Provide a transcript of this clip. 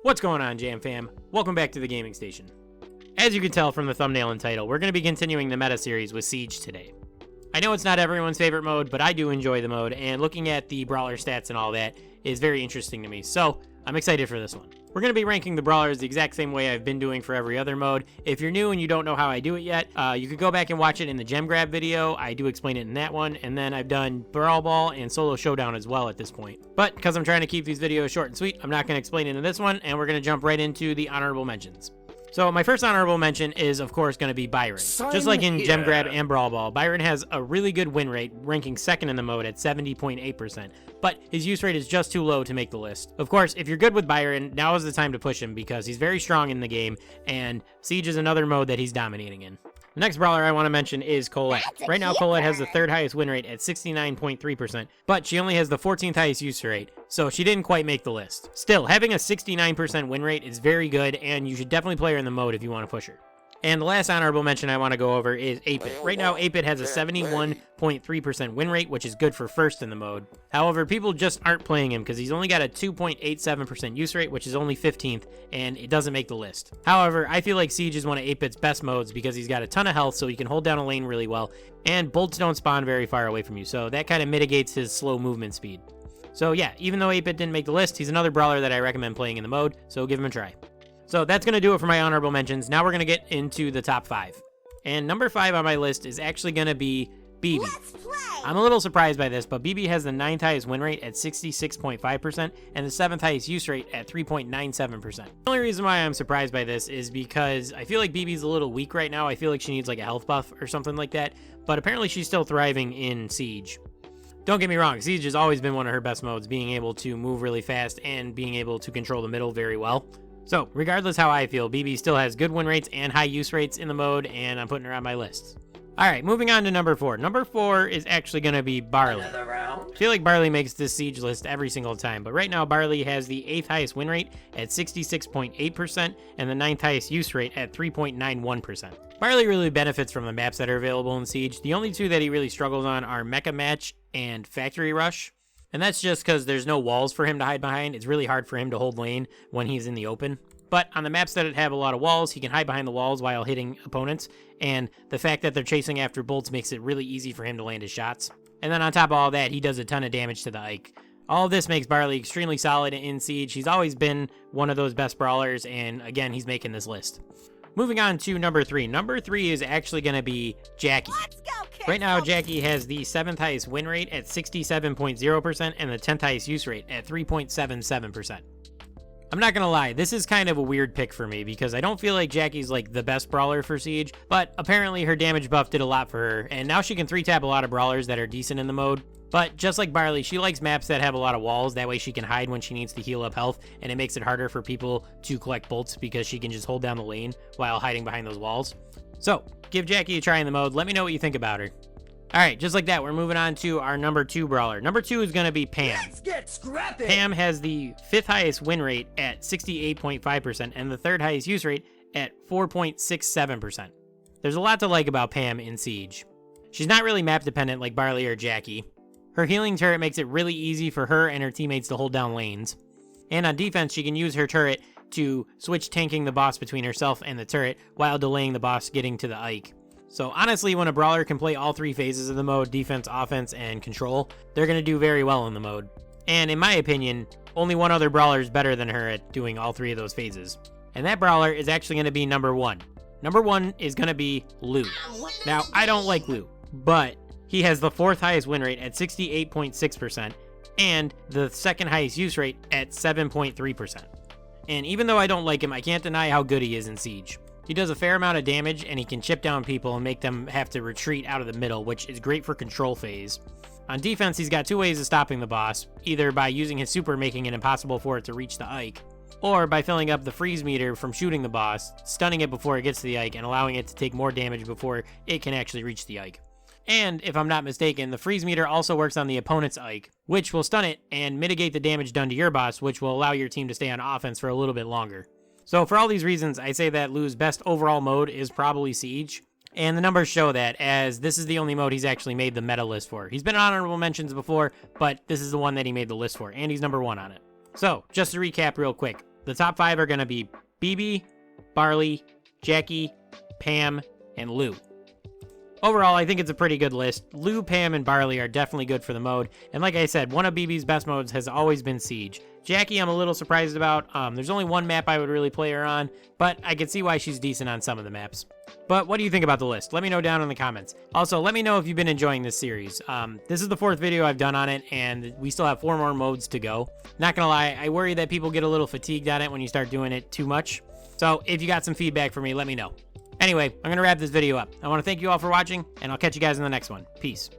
What's going on, Jam Fam? Welcome back to the gaming station. As you can tell from the thumbnail and title, we're going to be continuing the meta series with Siege today. I know it's not everyone's favorite mode, but I do enjoy the mode, and looking at the brawler stats and all that is very interesting to me, so I'm excited for this one. We're going to be ranking the brawlers the exact same way I've been doing for every other mode. If you're new and you don't know how I do it yet, you could go back and watch it in the gem grab video. I do explain it in that one, and then I've done Brawl Ball and Solo Showdown as well at this point. But because I'm trying to keep these videos short and sweet, I'm not going to explain it in this one, and we're going to jump right into the honorable mentions. So my first honorable mention is, of course, going to be Byron. Just like in Gem Grab and Brawl Ball, Byron has a really good win rate, ranking second in the mode at 70.8%, but his use rate is just too low to make the list. Of course, if you're good with Byron, now is the time to push him because he's very strong in the game, and Siege is another mode that he's dominating in. The next brawler I want to mention is Colette. Right now, Colette has the third highest win rate at 69.3%, but she only has the 14th highest use rate, so she didn't quite make the list. Still, having a 69% win rate is very good, and you should definitely play her in the mode if you want to push her. And the last honorable mention I want to go over is 8-Bit. Right now, 8-Bit has a 71.3% win rate, which is good for first in the mode. However, people just aren't playing him because he's only got a 2.87% use rate, which is only 15th, and it doesn't make the list. However, I feel like Siege is one of 8-Bit's best modes because he's got a ton of health, so he can hold down a lane really well, and bolts don't spawn very far away from you, so that kind of mitigates his slow movement speed. So yeah, even though 8-Bit didn't make the list, he's another brawler that I recommend playing in the mode, so give him a try. So that's going to do it for my honorable mentions. Now we're going to get into the top 5. And number 5 on my list is actually going to be BB. I'm a little surprised by this, but BB has the 9th highest win rate at 66.5% and the 7th highest use rate at 3.97%. The only reason why I'm surprised by this is because I feel like BB's a little weak right now. I feel like she needs like a health buff or something like that, but apparently she's still thriving in Siege. Don't get me wrong, Siege has always been one of her best modes, being able to move really fast and being able to control the middle very well. So, regardless how I feel, BB still has good win rates and high use rates in the mode, and I'm putting her on my list. Alright, moving on to number 4. Number 4 is actually going to be Barley. I feel like Barley makes this Siege list every single time, but right now Barley has the 8th highest win rate at 66.8% and the 9th highest use rate at 3.91%. Barley really benefits from the maps that are available in Siege. The only two that he really struggles on are Mecha Match and Factory Rush. And that's just because there's no walls for him to hide behind. It's really hard for him to hold lane when he's in the open. But on the maps that have a lot of walls, he can hide behind the walls while hitting opponents. And the fact that they're chasing after bolts makes it really easy for him to land his shots. And then on top of all that, he does a ton of damage to the Ike. All of this makes Barley extremely solid in Siege. He's always been one of those best brawlers, and again, he's making this list. Moving on to number 3. Number 3 is actually going to be Jackie. Right now, Jackie has the 7th highest win rate at 67.0% and the 10th highest use rate at 3.77%. I'm not gonna lie, this is kind of a weird pick for me because I don't feel like Jackie's like the best brawler for Siege, but apparently her damage buff did a lot for her, and now she can 3-tap a lot of brawlers that are decent in the mode. But just like Barley, she likes maps that have a lot of walls, that way she can hide when she needs to heal up health, and it makes it harder for people to collect bolts because she can just hold down the lane while hiding behind those walls. So, give Jackie a try in the mode, let me know what you think about her. Alright, just like that, we're moving on to our number 2 brawler. Number 2 is going to be Pam. Let's get scrappy! Pam has the 5th highest win rate at 68.5% and the 3rd highest use rate at 4.67%. There's a lot to like about Pam in Siege. She's not really map dependent like Barley or Jackie. Her healing turret makes it really easy for her and her teammates to hold down lanes. And on defense, she can use her turret to switch tanking the boss between herself and the turret while delaying the boss getting to the Ike. So honestly, when a brawler can play all 3 phases of the mode, defense, offense, and control, they're going to do very well in the mode. And in my opinion, only one other brawler is better than her at doing all 3 of those phases. And that brawler is actually going to be number 1. Number 1 is going to be Lou. Now, I don't like Lou, but he has the 4th highest win rate at 68.6% and the 2nd highest use rate at 7.3%. And even though I don't like him, I can't deny how good he is in Siege. He does a fair amount of damage, and he can chip down people and make them have to retreat out of the middle, which is great for control phase. On defense, he's got 2 ways of stopping the boss, either by using his super making it impossible for it to reach the Ike, or by filling up the freeze meter from shooting the boss, stunning it before it gets to the Ike, and allowing it to take more damage before it can actually reach the Ike. And, if I'm not mistaken, the freeze meter also works on the opponent's Ike, which will stun it and mitigate the damage done to your boss, which will allow your team to stay on offense for a little bit longer. So for all these reasons, I say that Lou's best overall mode is probably Siege, and the numbers show that, as this is the only mode he's actually made the meta list for. He's been in honorable mentions before, but this is the one that he made the list for, and he's number 1 on it. So, just to recap real quick, The top 5 are going to be BB, Barley, Jackie, Pam, and Lou. Overall, I think it's a pretty good list. Lou, Pam, and Barley are definitely good for the mode, and like I said, one of BB's best modes has always been Siege. Jackie, I'm a little surprised about. There's only one map I would really play her on, but I can see why she's decent on some of the maps. But what do you think about the list? Let me know down in the comments. Also, let me know if you've been enjoying this series. This is the 4th video I've done on it, and we still have 4 more modes to go. Not gonna lie, I worry that people get a little fatigued on it when you start doing it too much. So if you got some feedback for me, let me know. Anyway, I'm going to wrap this video up. I want to thank you all for watching, and I'll catch you guys in the next one. Peace.